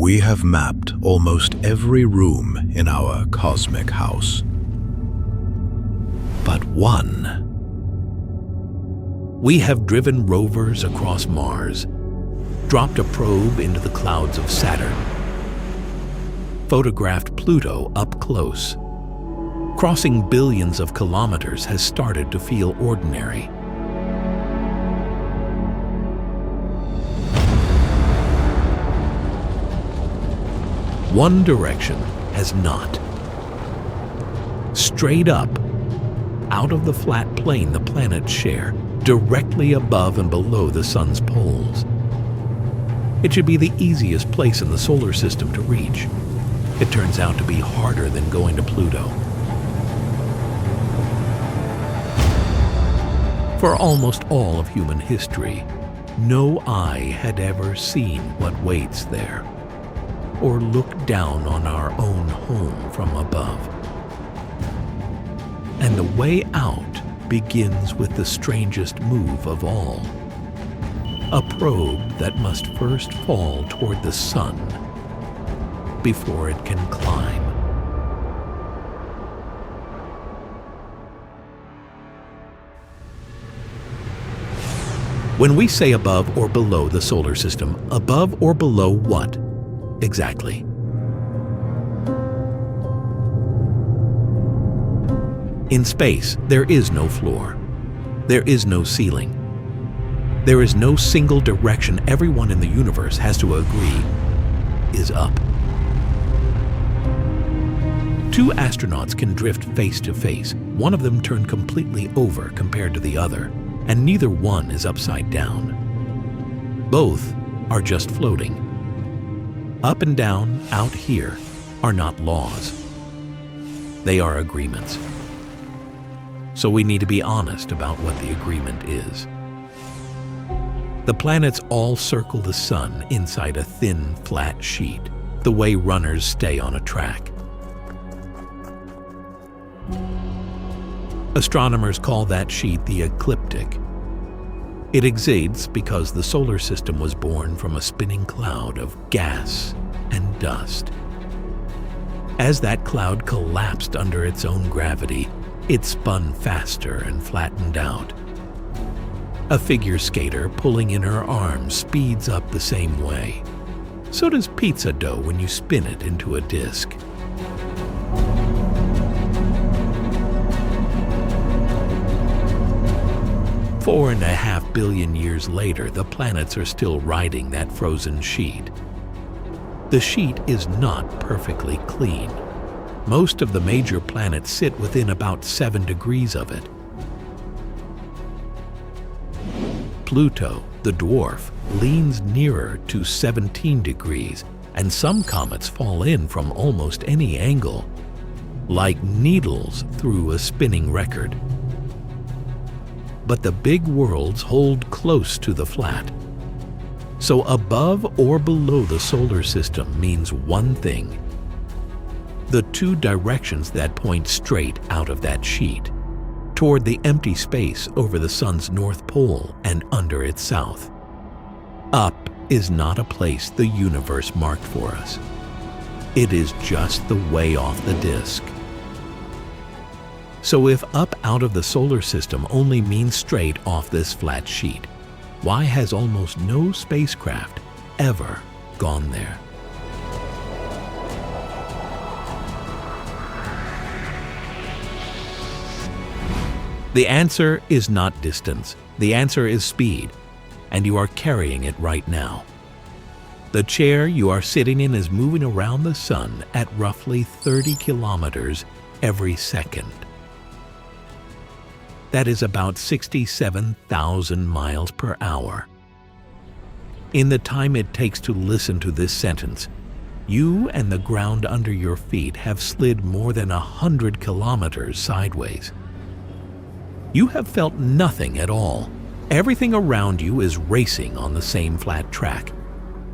We have mapped almost every room in our cosmic house. But one. We have driven rovers across Mars, dropped a probe into the clouds of Saturn, photographed Pluto up close. Crossing billions of kilometers has started to feel ordinary. One direction has not. Straight up, out of the flat plane the planets share, directly above and below the Sun's poles. It should be the easiest place in the solar system to reach. It turns out to be harder than going to Pluto. For almost all of human history, no eye had ever seen what waits there, or looked down on our own home from above. And the way out begins with the strangest move of all. A probe that must first fall toward the Sun before it can climb. When we say above or below the solar system, above or below what exactly? In space, there is no floor. There is no ceiling. There is no single direction everyone in the universe has to agree is up. Two astronauts can drift face to face. One of them turned completely over compared to the other, and neither one is upside down. Both are just floating. Up and down, out here, are not laws. They are agreements. So we need to be honest about what the agreement is. The planets all circle the Sun inside a thin, flat sheet, the way runners stay on a track. Astronomers call that sheet the ecliptic. It exists because the solar system was born from a spinning cloud of gas and dust. As that cloud collapsed under its own gravity, it spun faster and flattened out. A figure skater pulling in her arms speeds up the same way. So does pizza dough when you spin it into a disc. $4.5 billion years later, the planets are still riding that frozen sheet. The sheet is not perfectly clean. Most of the major planets sit within about 7 degrees of it. Pluto, the dwarf, leans nearer to 17 degrees, and some comets fall in from almost any angle, like needles through a spinning record. But the big worlds hold close to the flat. So above or below the solar system means one thing: the two directions that point straight out of that sheet, toward the empty space over the Sun's north pole and under its south. Up is not a place the universe marked for us. It is just the way off the disk. So if up out of the solar system only means straight off this flat sheet, why has almost no spacecraft ever gone there? The answer is not distance. The answer is speed, and you are carrying it right now. The chair you are sitting in is moving around the Sun at roughly 30 kilometers every second. That is about 67,000 miles per hour. In the time it takes to listen to this sentence, you and the ground under your feet have slid more than 100 kilometers sideways. You have felt nothing at all. Everything around you is racing on the same flat track.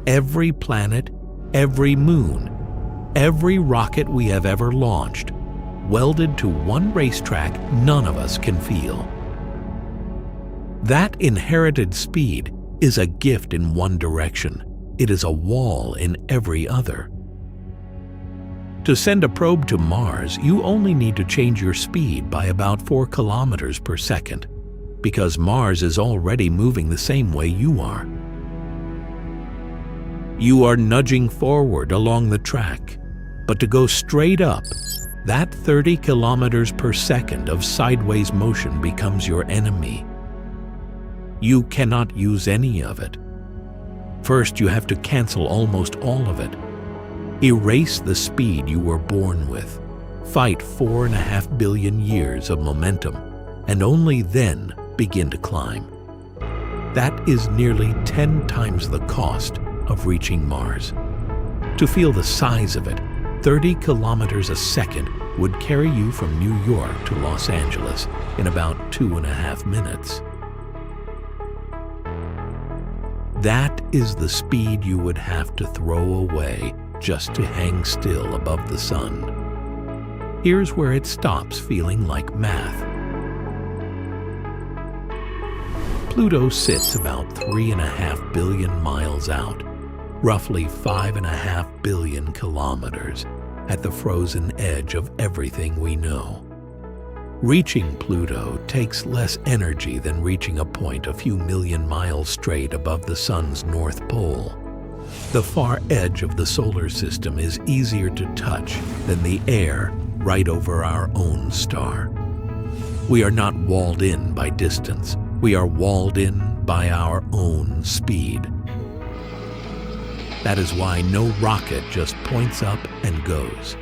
Every planet, every moon, every rocket we have ever launched, welded to one racetrack none of us can feel. That inherited speed is a gift in one direction, it is a wall in every other. To send a probe to Mars, you only need to change your speed by about 4 kilometers per second, because Mars is already moving the same way you are. You are nudging forward along the track, but to go straight up, that 30 kilometers per second of sideways motion becomes your enemy. You cannot use any of it. First, you have to cancel almost all of it. Erase the speed you were born with. Fight 4.5 billion years of momentum, and only then begin to climb. That is nearly 10 times the cost of reaching Mars. To feel the size of it, 30 kilometers a second would carry you from New York to Los Angeles in about 2.5 minutes. That is the speed you would have to throw away just to hang still above the sun. Here's where it stops feeling like math. Pluto sits about 3.5 billion miles out, roughly 5.5 billion kilometers, at the frozen edge of everything we know. Reaching Pluto takes less energy than reaching a point a few million miles straight above the sun's north pole. The far edge of the solar system is easier to touch than the air right over our own star. We are not walled in by distance. We are walled in by our own speed. That is why no rocket just points up and goes.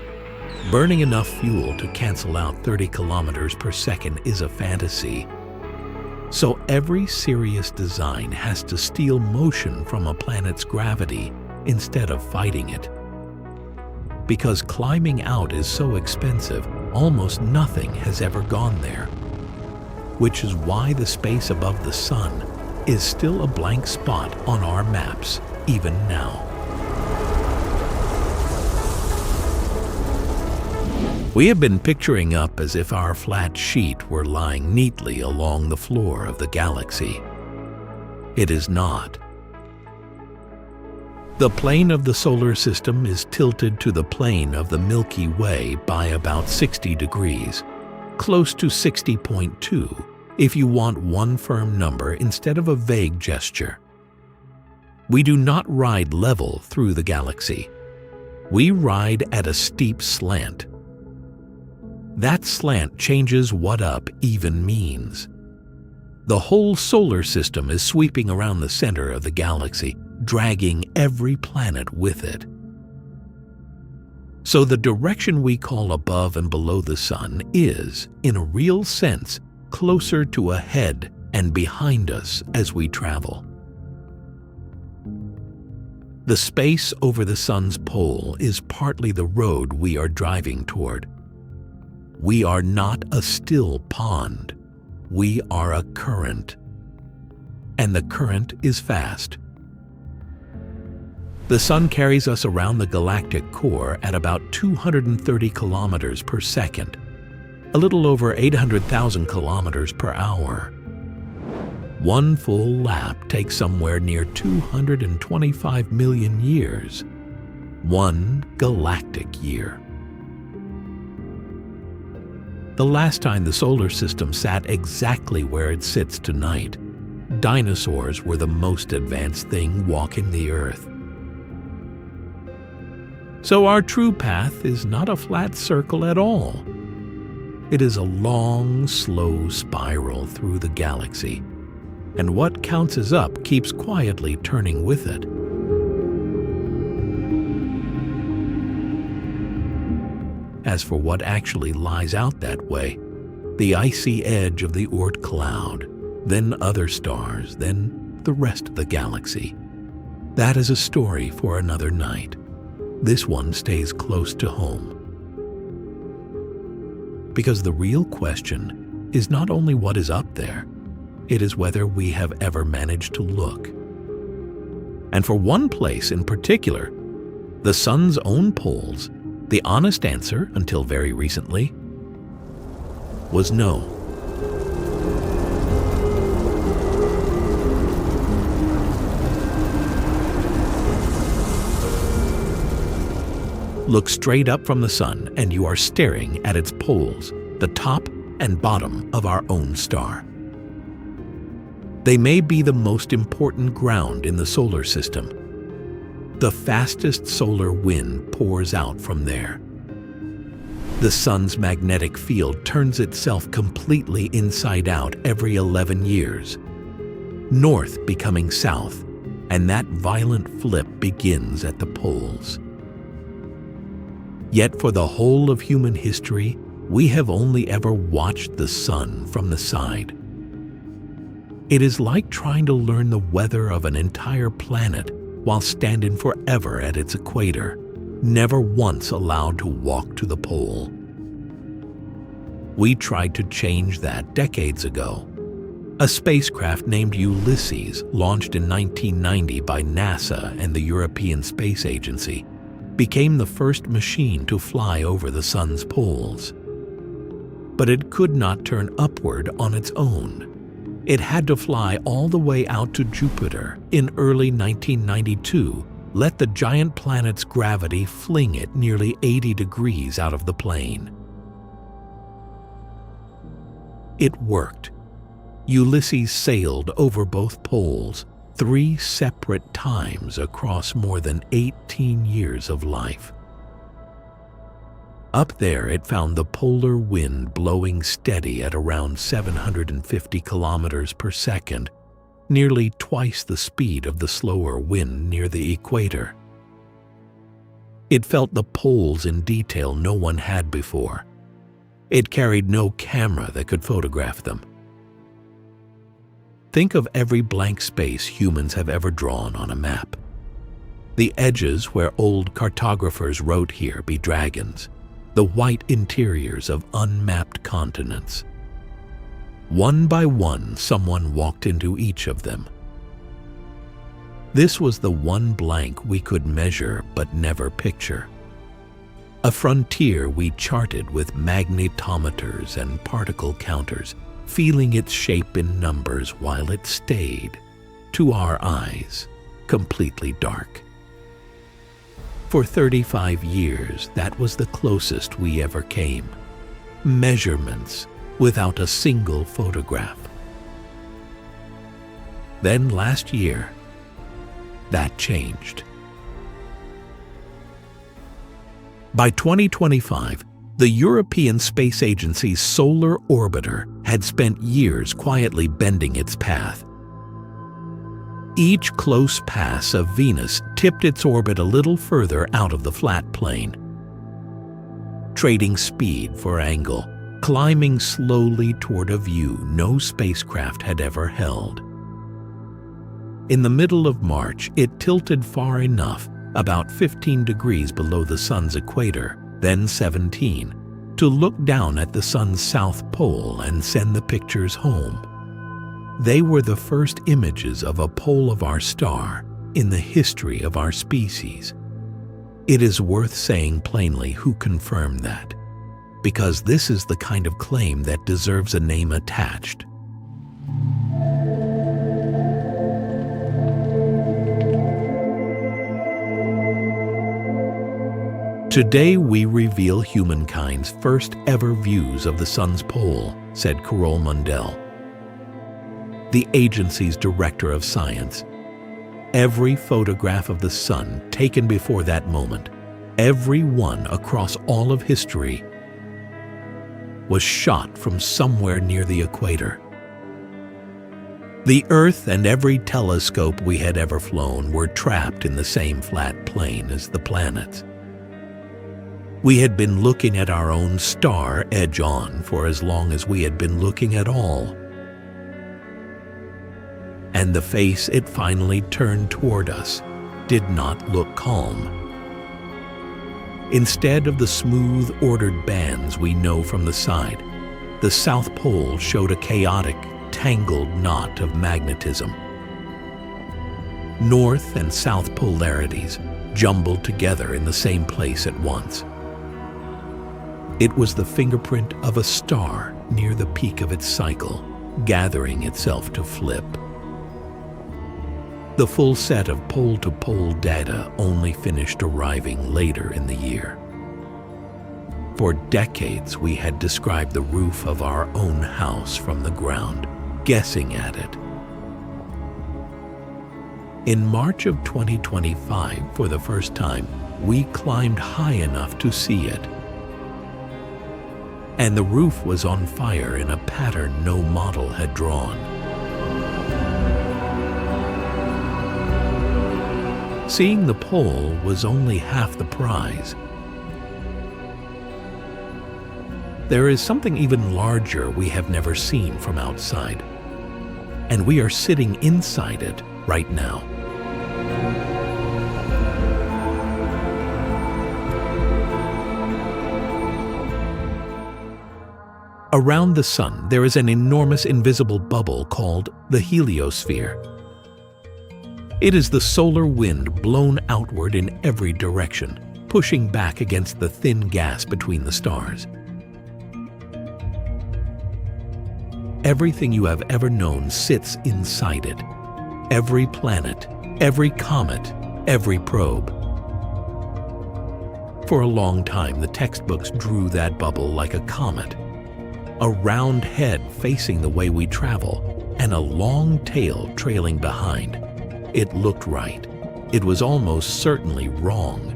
Burning enough fuel to cancel out 30 kilometers per second is a fantasy. So every serious design has to steal motion from a planet's gravity instead of fighting it. Because climbing out is so expensive, almost nothing has ever gone there. Which is why the space above the sun is still a blank spot on our maps, even now. We have been picturing up as if our flat sheet were lying neatly along the floor of the galaxy. It is not. The plane of the solar system is tilted to the plane of the Milky Way by about 60 degrees, close to 60.2 if you want one firm number instead of a vague gesture. We do not ride level through the galaxy. We ride at a steep slant. That slant changes what up even means. The whole solar system is sweeping around the center of the galaxy, dragging every planet with it. So the direction we call above and below the sun is, in a real sense, closer to ahead and behind us as we travel. The space over the sun's pole is partly the road we are driving toward. We are not a still pond. We are a current. And the current is fast. The sun carries us around the galactic core at about 230 kilometers per second, a little over 800,000 kilometers per hour. One full lap takes somewhere near 225 million years. One galactic year. The last time the solar system sat exactly where it sits tonight, dinosaurs were the most advanced thing walking the Earth. So our true path is not a flat circle at all. It is a long, slow spiral through the galaxy, and what counts as up keeps quietly turning with it. As for what actually lies out that way, the icy edge of the Oort cloud, then other stars, then the rest of the galaxy, that is a story for another night. This one stays close to home. Because the real question is not only what is up there, it is whether we have ever managed to look. And for one place in particular, the sun's own poles, the honest answer, until very recently, was no. Look straight up from the sun and you are staring at its poles, the top and bottom of our own star. They may be the most important ground in the solar system. The fastest solar wind pours out from there. The sun's magnetic field turns itself completely inside out every 11 years, north becoming south, and that violent flip begins at the poles. Yet for the whole of human history, we have only ever watched the sun from the side. It is like trying to learn the weather of an entire planet while standing forever at its equator, never once allowed to walk to the pole. We tried to change that decades ago. A spacecraft named Ulysses, launched in 1990 by NASA and the European Space Agency, became the first machine to fly over the sun's poles. But it could not turn upward on its own. It had to fly all the way out to Jupiter in early 1992, let the giant planet's gravity fling it nearly 80 degrees out of the plane. It worked. Ulysses sailed over both poles 3 separate times across more than 18 years of life. Up there, it found the polar wind blowing steady at around 750 kilometers per second, nearly twice the speed of the slower wind near the equator. It felt the poles in detail no one had before. It carried no camera that could photograph them. Think of every blank space humans have ever drawn on a map. The edges where old cartographers wrote here be dragons, the white interiors of unmapped continents. One by one, someone walked into each of them. This was the one blank we could measure but never picture. A frontier we charted with magnetometers and particle counters, feeling its shape in numbers while it stayed, to our eyes, completely dark. For 35 years, that was the closest we ever came. Measurements without a single photograph. Then last year, that changed. By 2025, the European Space Agency's solar orbiter had spent years quietly bending its path. Each close pass of Venus tipped its orbit a little further out of the flat plane, trading speed for angle, climbing slowly toward a view no spacecraft had ever held. In the middle of March, it tilted far enough, about 15 degrees below the sun's equator, then 17, to look down at the sun's south pole and send the pictures home. They were the first images of a pole of our star in the history of our species. It is worth saying plainly who confirmed that, because this is the kind of claim that deserves a name attached. Today we reveal humankind's first ever views of the sun's pole, said Carol Mundell, the agency's director of science. Every photograph of the sun taken before that moment, every one across all of history, was shot from somewhere near the equator. The Earth and every telescope we had ever flown were trapped in the same flat plane as the planets. We had been looking at our own star edge on for as long as we had been looking at all. And the face it finally turned toward us did not look calm. Instead of the smooth, ordered bands we know from the side, the South Pole showed a chaotic, tangled knot of magnetism. North and south polarities jumbled together in the same place at once. It was the fingerprint of a star near the peak of its cycle, gathering itself to flip. The full set of pole-to-pole data only finished arriving later in the year. For decades, we had described the roof of our own house from the ground, guessing at it. In March of 2025, for the first time, we climbed high enough to see it. And the roof was on fire in a pattern no model had drawn. Seeing the pole was only half the prize. There is something even larger we have never seen from outside, and we are sitting inside it right now. Around the Sun, there is an enormous invisible bubble called the Heliosphere. It is the solar wind blown outward in every direction, pushing back against the thin gas between the stars. Everything you have ever known sits inside it. Every planet, every comet, every probe. For a long time, the textbooks drew that bubble like a comet. A round head facing the way we travel, and a long tail trailing behind. It looked right. It was almost certainly wrong.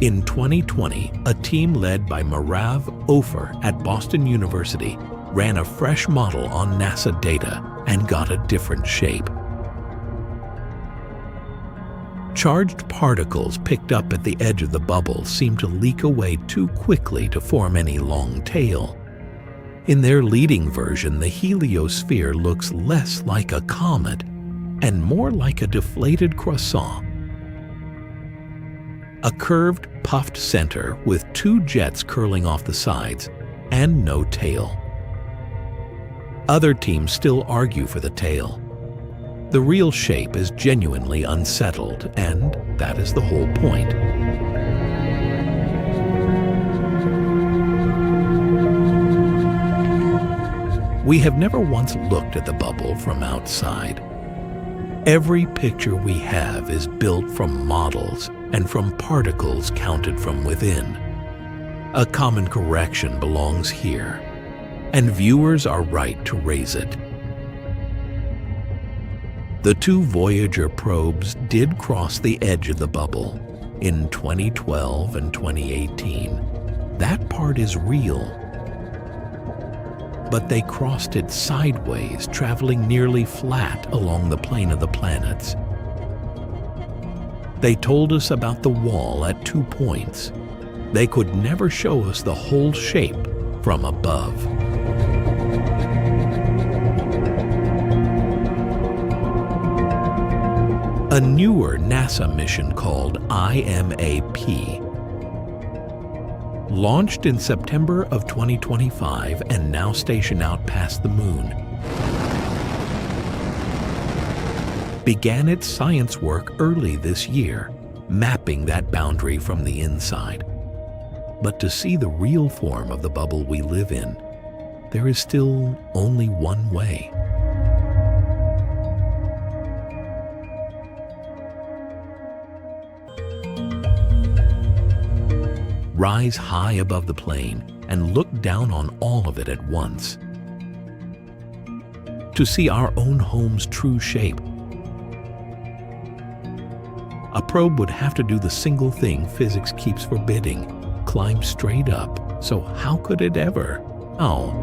In 2020, a team led by Oberth at Boston University ran a fresh model on NASA data and got a different shape. Charged particles picked up at the edge of the bubble seemed to leak away too quickly to form any long tail. In their leading version, the heliosphere looks less like a comet and more like a deflated croissant. A curved, puffed center with two jets curling off the sides and no tail. Other teams still argue for the tail. The real shape is genuinely unsettled, and that is the whole point. We have never once looked at the bubble from outside. Every picture we have is built from models and from particles counted from within. A common correction belongs here, and viewers are right to raise it. The two Voyager probes did cross the edge of the bubble in 2012 and 2018. That part is real. But they crossed it sideways, traveling nearly flat along the plane of the planets. They told us about the wall at 2 points. They could never show us the whole shape from above. A newer NASA mission called IMAP launched in September of 2025 and now stationed out past the moon, began its science work early this year, mapping that boundary from the inside. But to see the real form of the bubble we live in, there is still only one way. Rise high above the plane and look down on all of it at once. To see our own home's true shape, a probe would have to do the single thing physics keeps forbidding: climb straight up. So how could it ever? Oh.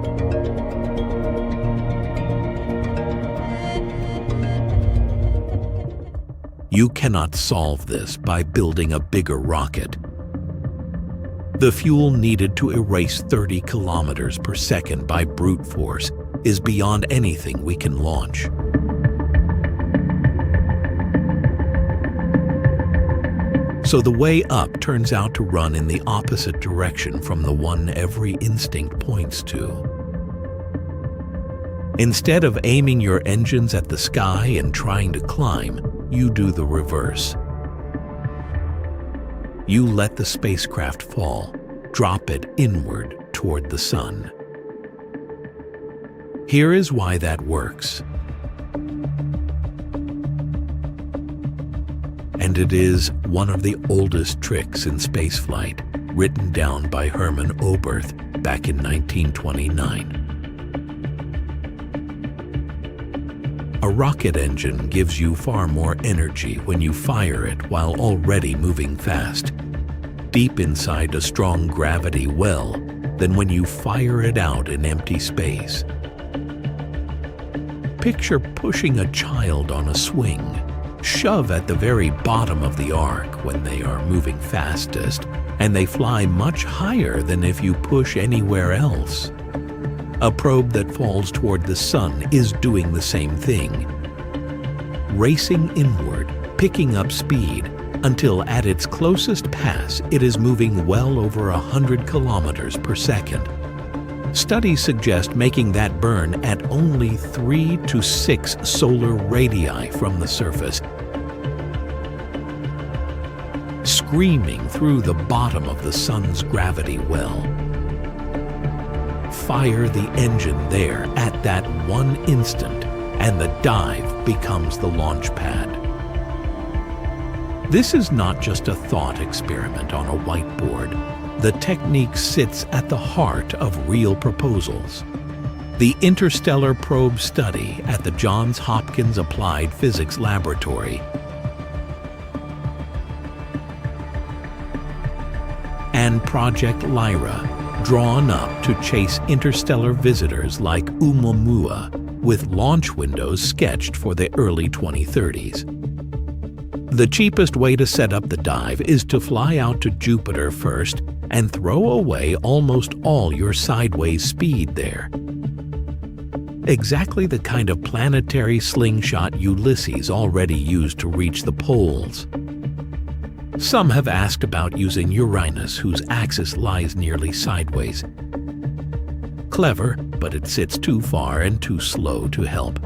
You cannot solve this by building a bigger rocket. The fuel needed to erase 30 kilometers per second by brute force is beyond anything we can launch. So the way up turns out to run in the opposite direction from the one every instinct points to. Instead of aiming your engines at the sky and trying to climb, you do the reverse. You let the spacecraft fall, drop it inward toward the sun. Here is why that works. And it is one of the oldest tricks in spaceflight, written down by Hermann Oberth back in 1929. A rocket engine gives you far more energy when you fire it while already moving fast, deep inside a strong gravity well, than when you fire it out in empty space. Picture pushing a child on a swing. Shove at the very bottom of the arc when they are moving fastest, and they fly much higher than if you push anywhere else. A probe that falls toward the sun is doing the same thing, racing inward, picking up speed, until at its closest pass it is moving well over 100 kilometers per second. Studies suggest making that burn at only 3 to 6 solar radii from the surface, screaming through the bottom of the sun's gravity well. Fire the engine there at that one instant, and the dive becomes the launch pad. This is not just a thought experiment on a whiteboard. The technique sits at the heart of real proposals. The Interstellar Probe Study at the Johns Hopkins Applied Physics Laboratory and Project Lyra, drawn up to chase interstellar visitors like Oumuamua, with launch windows sketched for the early 2030s. The cheapest way to set up the dive is to fly out to Jupiter first and throw away almost all your sideways speed there. Exactly the kind of planetary slingshot Ulysses already used to reach the poles. Some have asked about using Uranus, whose axis lies nearly sideways. Clever, but it sits too far and too slow to help.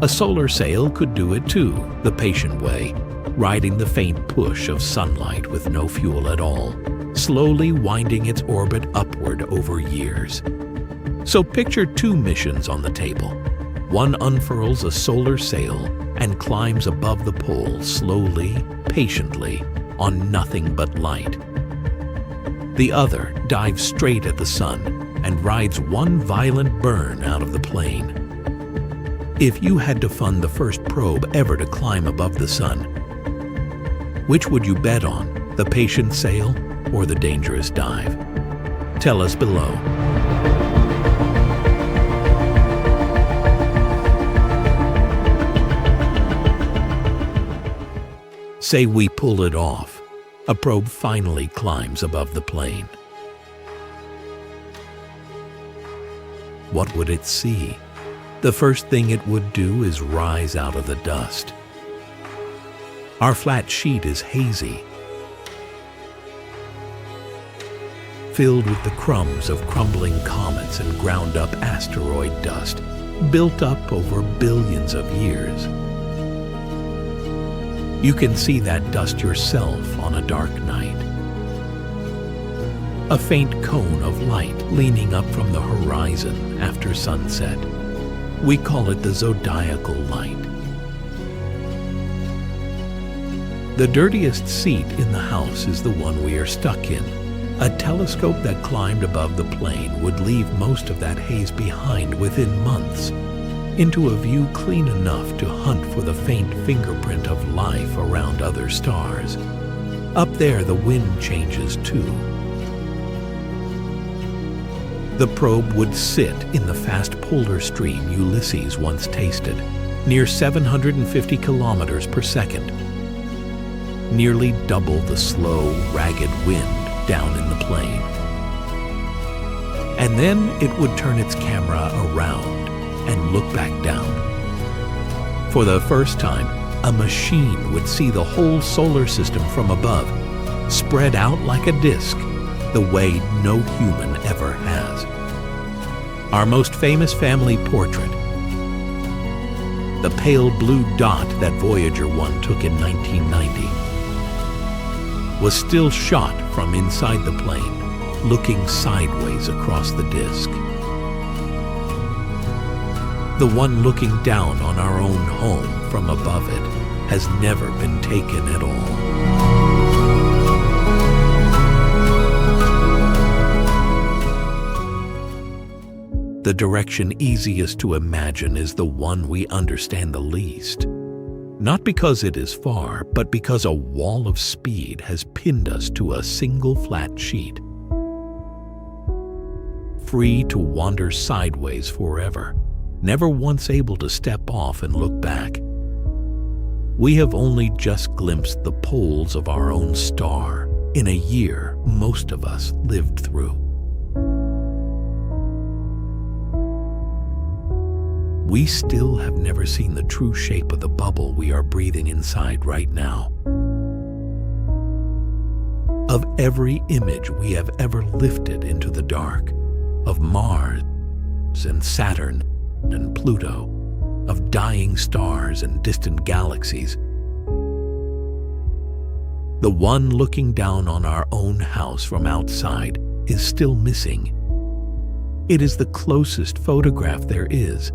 A solar sail could do it too, the patient way, riding the faint push of sunlight with no fuel at all, slowly winding its orbit upward over years. So picture 2 missions on the table. One unfurls a solar sail and climbs above the pole slowly, patiently, on nothing but light. The other dives straight at the sun and rides one violent burn out of the plane. If you had to fund the first probe ever to climb above the sun, which would you bet on, the patient sail or the dangerous dive? Tell us below. Say we pull it off. A probe finally climbs above the plane. What would it see? The first thing it would do is rise out of the dust. Our flat sheet is hazy, filled with the crumbs of crumbling comets and ground-up asteroid dust, built up over billions of years. You can see that dust yourself on a dark night. A faint cone of light leaning up from the horizon after sunset. We call it the zodiacal light. The dirtiest seat in the house is the one we are stuck in. A telescope that climbed above the plane would leave most of that haze behind within months, into a view clean enough to hunt for the faint fingerprint of life around other stars. Up there, the wind changes too. The probe would sit in the fast polar stream Ulysses once tasted, near 750 kilometers per second, nearly double the slow, ragged wind down in the plane. And then it would turn its camera around and look back down. For the first time, a machine would see the whole solar system from above, spread out like a disk, the way no human ever has. Our most famous family portrait, the pale blue dot that Voyager 1 took in 1990, was still shot from inside the plane, looking sideways across the disk. The one looking down on our own home from above it has never been taken at all. The direction easiest to imagine is the one we understand the least. Not because it is far, but because a wall of speed has pinned us to a single flat sheet, free to wander sideways forever, never once able to step off and look back. We have only just glimpsed the poles of our own star in a year most of us lived through. We still have never seen the true shape of the bubble we are breathing inside right now. Of every image we have ever lifted into the dark, of Mars and Saturn and Pluto, of dying stars and distant galaxies, the one looking down on our own house from outside is still missing. It is the closest photograph there is,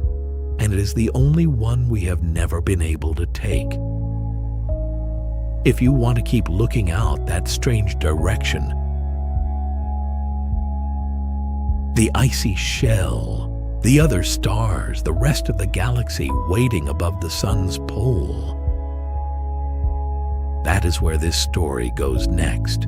and it is the only one we have never been able to take. If you want to keep looking out that strange direction, the icy shell, the other stars, the rest of the galaxy waiting above the sun's pole, that is where this story goes next.